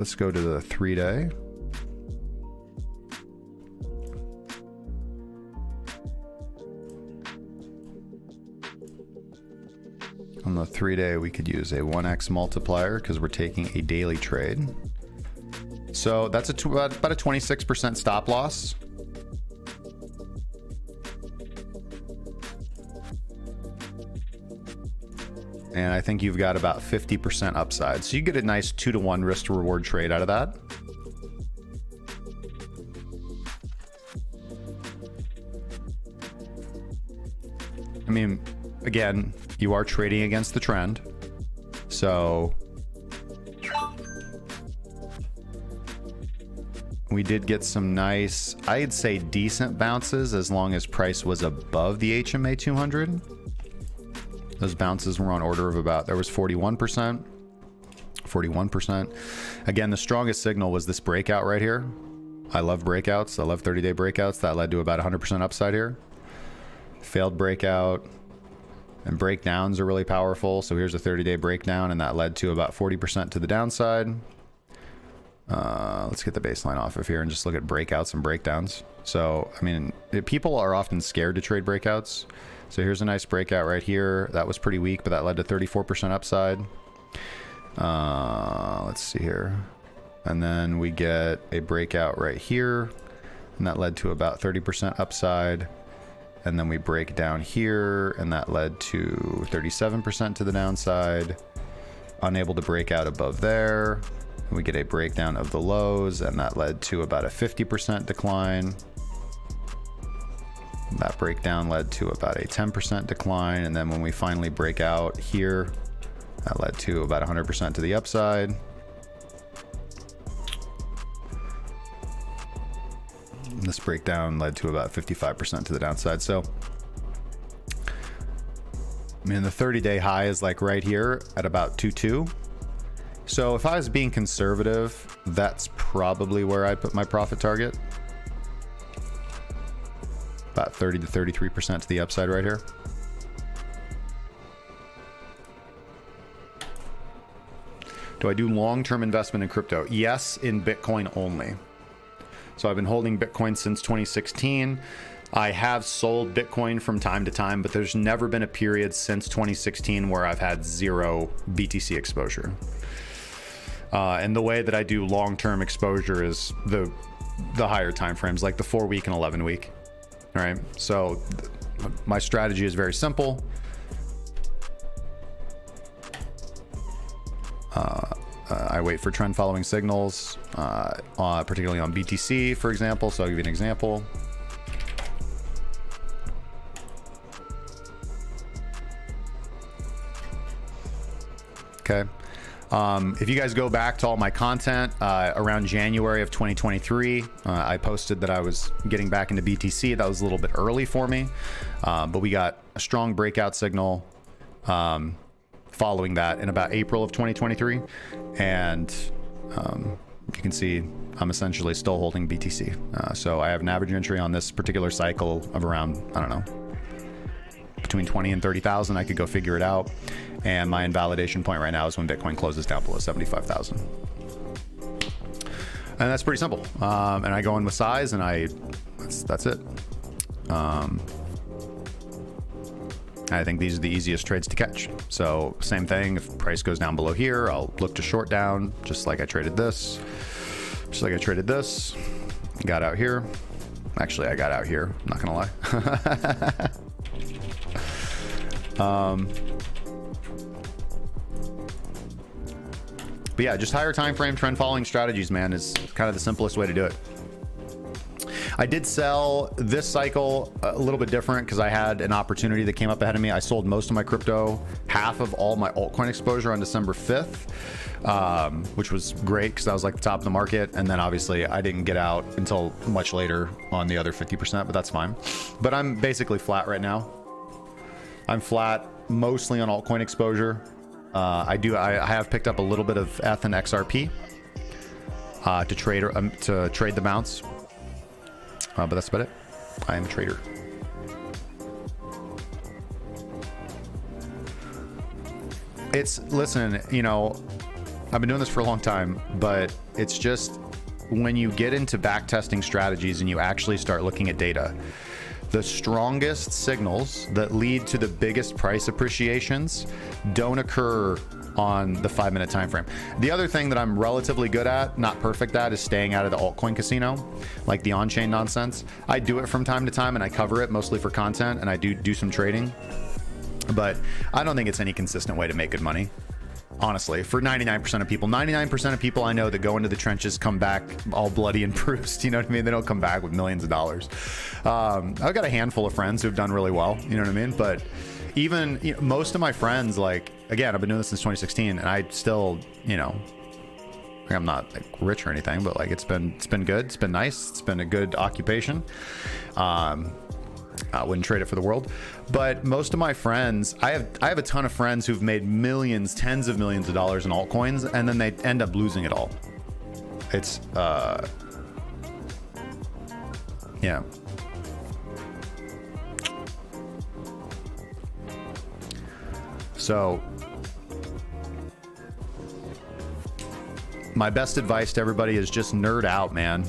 Let's go to the 3-day. On the 3-day, we could use a 1x multiplier because we're taking a daily trade. So that's about a 26% stop loss. And I think you've got about 50% upside. So you get a nice 2-to-1 risk to reward trade out of that. I mean, again, you are trading against the trend. So we did get some nice, I'd say decent bounces as long as price was above the HMA 200. Those bounces were on order of about, there was 41%. Again, the strongest signal was this breakout right here. I love breakouts. I love 30-day breakouts. That led to about 100% upside here. Failed breakout. And breakdowns are really powerful. So here's a 30-day breakdown, and that led to about 40% to the downside. Let's get the baseline off of here and just look at breakouts and breakdowns. So, I mean, people are often scared to trade breakouts. So here's a nice breakout right here. That was pretty weak, but that led to 34% upside. Let's see here. And then we get a breakout right here, and that led to about 30% upside. And then we break down here, and that led to 37% to the downside. Unable to break out above there. We get a breakdown of the lows, and that led to about a 50% decline. That breakdown led to about a 10% decline. And then when we finally break out here, that led to about 100% to the upside. This breakdown led to about 55% to the downside. So, I mean, the 30-day high is like right here at about 2.2. So if I was being conservative, that's probably where I put my profit target. About 30 to 33% to the upside right here. Do I do long-term investment in crypto? Yes, in Bitcoin only. So I've been holding Bitcoin since 2016. I have sold Bitcoin from time to time, but there's never been a period since 2016 where I've had zero BTC exposure. And the way that I do long-term exposure is the higher time frames, like the 4-week and 11-week. All right. So My strategy is very simple. I wait for trend following signals, particularly on BTC, for example. So I'll give you an example. Okay. If you guys go back to all my content around January of 2023, I posted that I was getting back into BTC. That was a little bit early for me, but we got a strong breakout signal following that in about April of 2023. And you can see I'm essentially still holding BTC. So I have an average entry on this particular cycle of around, I don't know, between 20 and 30,000. I could go figure it out. And my invalidation point right now is when Bitcoin closes down below 75,000. And that's pretty simple. And I go in with size, and that's it. I think these are the easiest trades to catch. So same thing, if price goes down below here, I'll look to short down, just like I traded this. Got out here. Actually, I got out here, I'm not gonna lie. But yeah, just higher time frame trend following strategies, man, is kind of the simplest way to do it. I did sell this cycle a little bit different because I had an opportunity that came up ahead of me. I sold most of my crypto, half of all my altcoin exposure on December 5th, which was great because I was like the top of the market. And then obviously I didn't get out until much later on the other 50%, but that's fine. But I'm basically flat right now. I'm flat mostly on altcoin exposure. I have picked up a little bit of ETH and XRP to trade the bounce. But that's about it. I am a trader. Listen, you know, I've been doing this for a long time, but it's just when you get into backtesting strategies and you actually start looking at data, the strongest signals that lead to the biggest price appreciations don't occur on the 5-minute time frame. The other thing that I'm relatively good at, not perfect at, is staying out of the altcoin casino, like the on-chain nonsense. I do it from time to time and I cover it mostly for content, and I do some trading, but I don't think it's any consistent way to make good money. Honestly, for 99% of people, 99% of people I know that go into the trenches come back all bloody and bruised. You know what I mean? They don't come back with millions of dollars. I've got a handful of friends who've done really well. You know what I mean? But even most of my friends, like, again, I've been doing this since 2016, and I still, you know, I'm not like rich or anything, but like it's been good. It's been nice. It's been a good occupation. I wouldn't trade it for the world. But most of my friends, I have a ton of friends who've made millions, tens of millions of dollars in altcoins, and then they end up losing it all. It's yeah. So my best advice to everybody is just nerd out, man.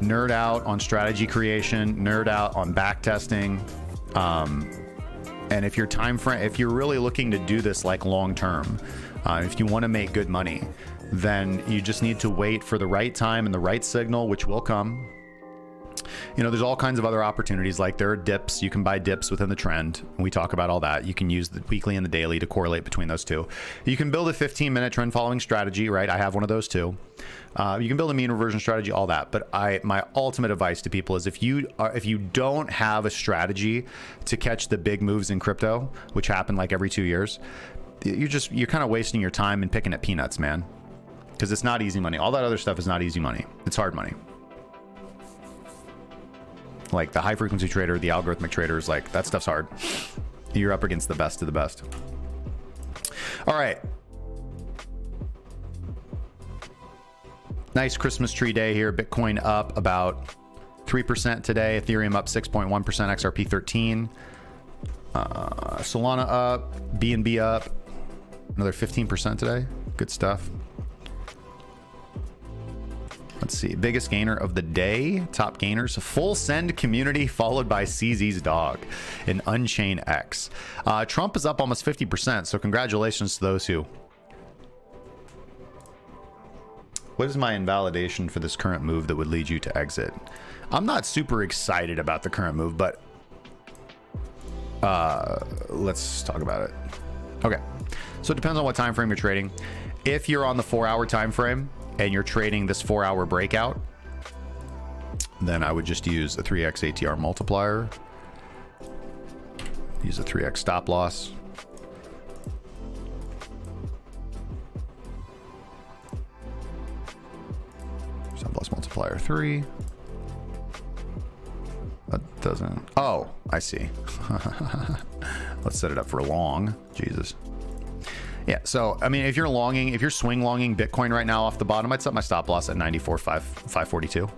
Nerd out on strategy creation, nerd out on back testing. And if your time frame, if you're really looking to do this like long term, if you want to make good money, then you just need to wait for the right time and the right signal, which will come. You know, there's all kinds of other opportunities. Like there are dips. You can buy dips within the trend. We talk about all that. You can use the weekly and the daily to correlate between those two. You can build a 15-minute trend following strategy, right? I have one of those too. You can build a mean reversion strategy, all that. But my ultimate advice to people is if you don't have a strategy to catch the big moves in crypto, which happen like every 2 years, you're kind of wasting your time and picking at peanuts, man. Because it's not easy money. All that other stuff is not easy money. It's hard money. Like the high frequency trader, the algorithmic traders, like that stuff's hard. You're up against the best of the best. All right. Nice Christmas tree day here. Bitcoin up about 3% today. Ethereum up 6.1%. XRP 13. Solana up. BNB up another 15% today. Good stuff. Let's see. Biggest gainer of the day. Top gainers. Full send community followed by CZ's dog in Unchain X. Trump is up almost 50%. So congratulations to those who. What is my invalidation for this current move that would lead you to exit? I'm not super excited about the current move, but let's talk about it. Okay, so it depends on what time frame you're trading. If you're on the 4-hour time frame and you're trading this 4-hour breakout, then I would just use a 3x ATR multiplier, use a 3x stop loss. Stop loss multiplier 3. That doesn't, oh, I see. Let's set it up for long. Jesus. Yeah, so I mean, if you're longing, if you're swing longing Bitcoin right now off the bottom, I'd set my stop loss at 94.542.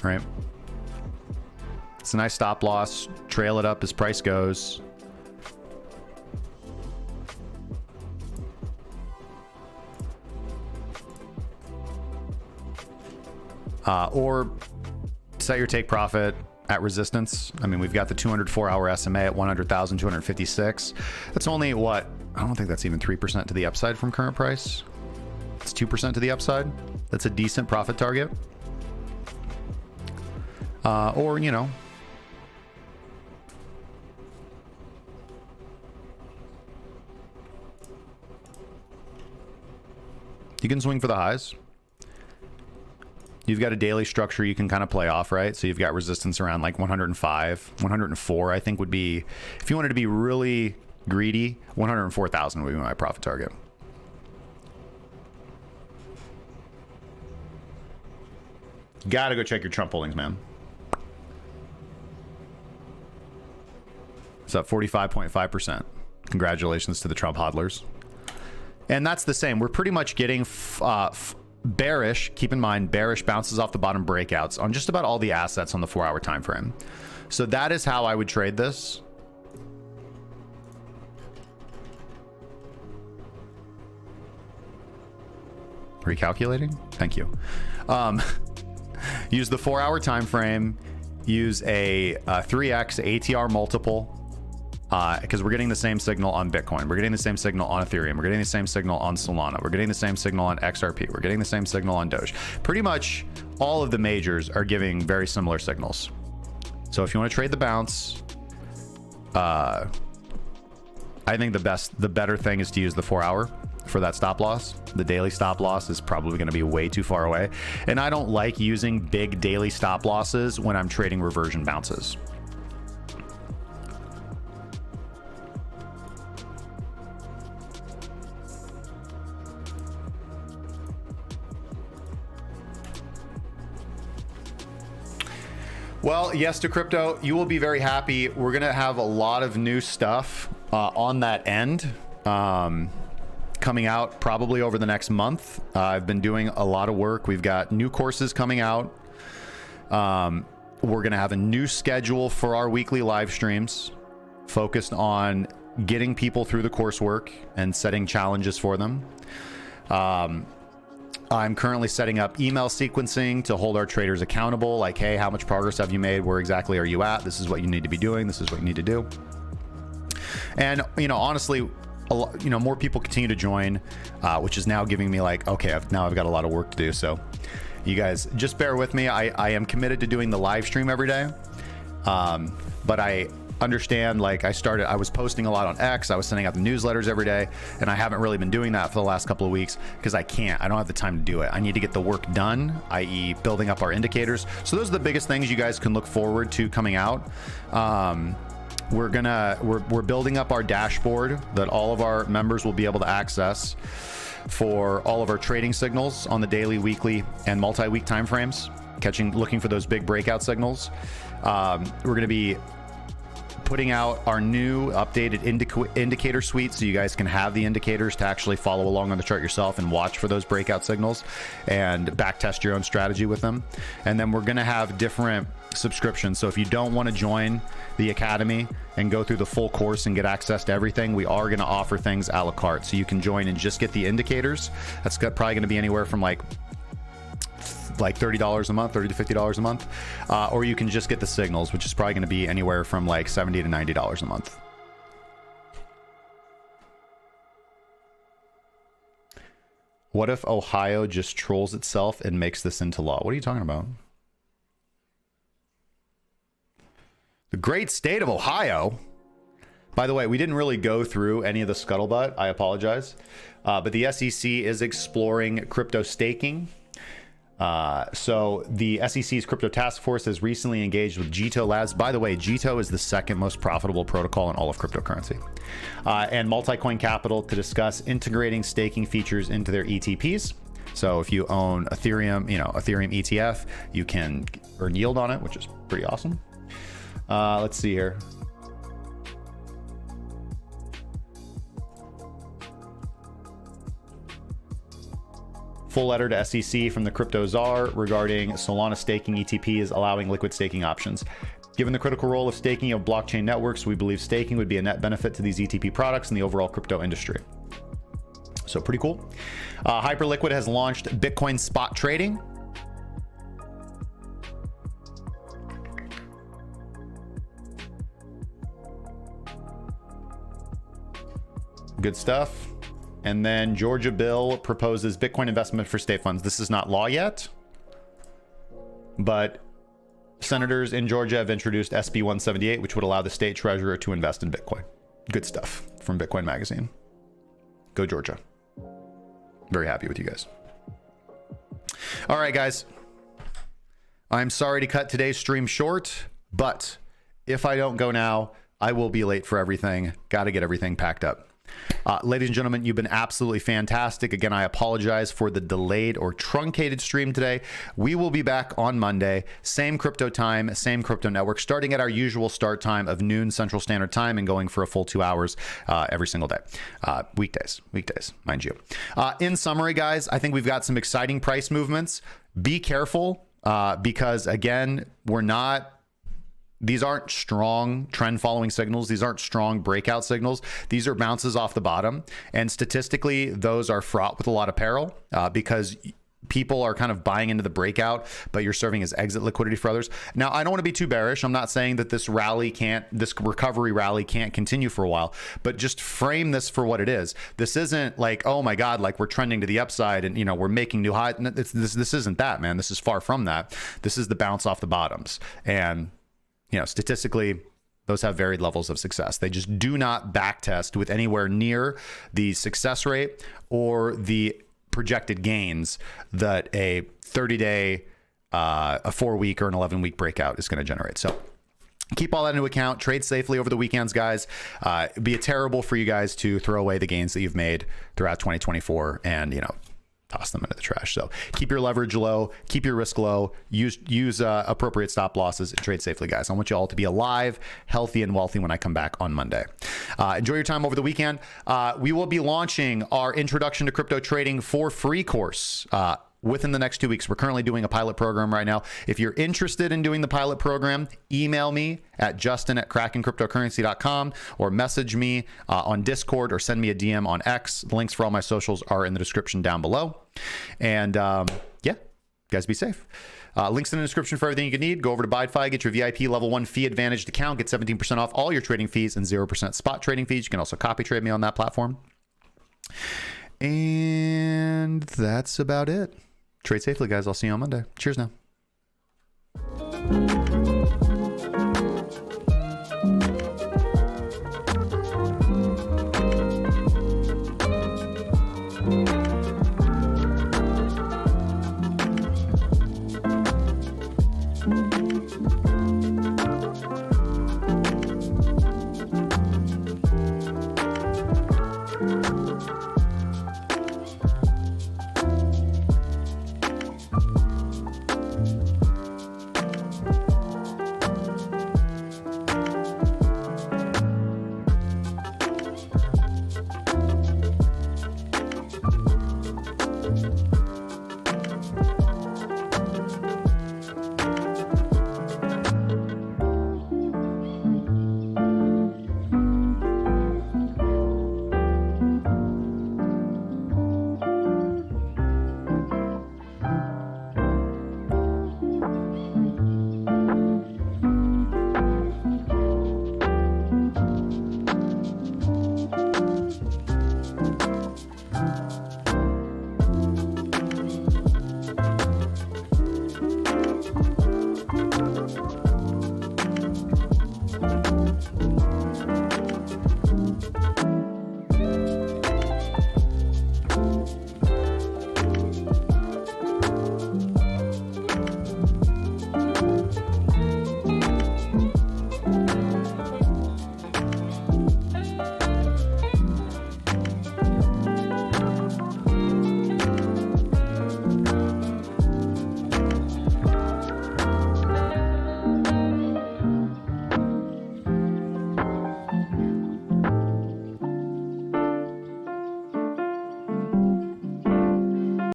Right? It's a nice stop loss. Trail it up as price goes. Or set your take profit at resistance. I mean, we've got the 204-hour SMA at 100,256. That's only what? I don't think that's even 3% to the upside from current price. It's 2% to the upside. That's a decent profit target. Or, you know, you can swing for the highs. You've got a daily structure you can kind of play off, right? So you've got resistance around like 105, 104, I think would be, if you wanted to be really greedy, 104,000 would be my profit target. Gotta go check your Trump holdings, man. It's up 45.5%. Congratulations to the Trump hodlers. And that's the same. We're pretty much getting bearish, keep in mind, bearish bounces off the bottom breakouts on just about all the assets on the 4-hour time frame. So that is how I would trade this. Recalculating? Thank you. Use the 4-hour time frame, use a 3x ATR multiple, because we're getting the same signal on Bitcoin. We're getting the same signal on Ethereum. We're getting the same signal on Solana. We're getting the same signal on XRP. We're getting the same signal on Doge. Pretty much all of the majors are giving very similar signals. So if you want to trade the bounce, I think the better thing is to use the 4-hour for that stop loss. The daily stop loss is probably going to be way too far away. And I don't like using big daily stop losses when I'm trading reversion bounces. Well, yes to crypto. You will be very happy. We're going to have a lot of new stuff on that end coming out probably over the next month. I've been doing a lot of work. We've got new courses coming out. We're going to have a new schedule for our weekly live streams focused on getting people through the coursework and setting challenges for them. I'm currently setting up email sequencing to hold our traders accountable. Like, hey, how much progress have you made? Where exactly are you at? This is what you need to be doing. This is what you need to do. And, you know, honestly, more people continue to join, which is now giving me like, okay, now I've got a lot of work to do. So you guys just bear with me. I am committed to doing the live stream every day. But I understand, like, I was posting a lot on X. I was sending out the newsletters every day, and I haven't really been doing that for the last couple of weeks because I don't have the time to do it. I need to get the work done, i.e. building up our indicators. So those are the biggest things you guys can look forward to coming out. We're building up our dashboard that all of our members will be able to access for all of our trading signals on the daily, weekly, and multi-week timeframes, looking for those big breakout signals. We're going to be putting out our new updated indicator suite so you guys can have the indicators to actually follow along on the chart yourself and watch for those breakout signals and back test your own strategy with them. And then we're going to have different subscriptions. So if you don't want to join the academy and go through the full course and get access to everything, we are going to offer things a la carte. So you can join and just get the indicators. That's probably going to be anywhere from like $30 a month, $30 to $50 a month, or you can just get the signals, which is probably going to be anywhere from like $70 to $90 a month. What if Ohio just trolls itself and makes this into law? What are you talking about? The great state of Ohio? By the way, we didn't really go through any of the scuttlebutt. I apologize. But the SEC is exploring crypto staking. So the SEC's crypto task force has recently engaged with Jito Labs. By the way, Jito is the second most profitable protocol in all of cryptocurrency, and Multicoin Capital to discuss integrating staking features into their ETPs. So if you own Ethereum, Ethereum ETF, you can earn yield on it, which is pretty awesome. Let's see here. Full letter to SEC from the Crypto Czar regarding Solana staking ETPs allowing liquid staking options. Given the critical role of staking of blockchain networks, we believe staking would be a net benefit to these ETP products and the overall crypto industry. So pretty cool. Hyperliquid has launched Bitcoin spot trading. Good stuff. And then Georgia bill proposes Bitcoin investment for state funds. This is not law yet, but senators in Georgia have introduced SB 178, which would allow the state treasurer to invest in Bitcoin. Good stuff from Bitcoin Magazine. Go Georgia. Very happy with you guys. All right, guys. I'm sorry to cut today's stream short, but if I don't go now, I will be late for everything. Got to get everything packed up. Ladies and gentlemen, you've been absolutely fantastic. Again, I apologize for the delayed or truncated stream today. We will be back on Monday, same crypto time, same crypto network, starting at our usual start time of noon Central Standard Time and going for a full 2 hours every single day. Weekdays, mind you. In summary, guys, I think we've got some exciting price movements. Be careful because, again, these aren't strong trend following signals. These aren't strong breakout signals. These are bounces off the bottom. And statistically, those are fraught with a lot of peril because people are kind of buying into the breakout, but you're serving as exit liquidity for others. Now, I don't want to be too bearish. I'm not saying that this recovery rally can't continue for a while, but just frame this for what it is. This isn't like, oh my God, like we're trending to the upside and, we're making new highs. This isn't that, man. This is far from that. This is the bounce off the bottoms. And statistically, those have varied levels of success. They just do not backtest with anywhere near the success rate or the projected gains that a 30-day, a 4-week, or an 11-week breakout is going to generate. So keep all that into account. Trade safely over the weekends, guys. It'd be terrible for you guys to throw away the gains that you've made throughout 2024 and, toss them into the trash. So keep your leverage low, keep your risk low, use appropriate stop losses, and trade safely, guys. I want you all to be alive, healthy, and wealthy when I come back on Monday. Enjoy your time over the weekend. We will be launching our Introduction to Crypto Trading for free course within the next 2 weeks. We're currently doing a pilot program right now. If you're interested in doing the pilot program, email me at justin@krakencryptocurrency.com or message me on Discord or send me a DM on X. The links for all my socials are in the description down below. And yeah, guys, be safe. Links in the description for everything you need. Go over to ByBit, get your VIP level 1 fee advantaged account, get 17% off all your trading fees and 0% spot trading fees. You can also copy trade me on that platform. And that's about it. Trade safely, guys. I'll see you on Monday. Cheers now.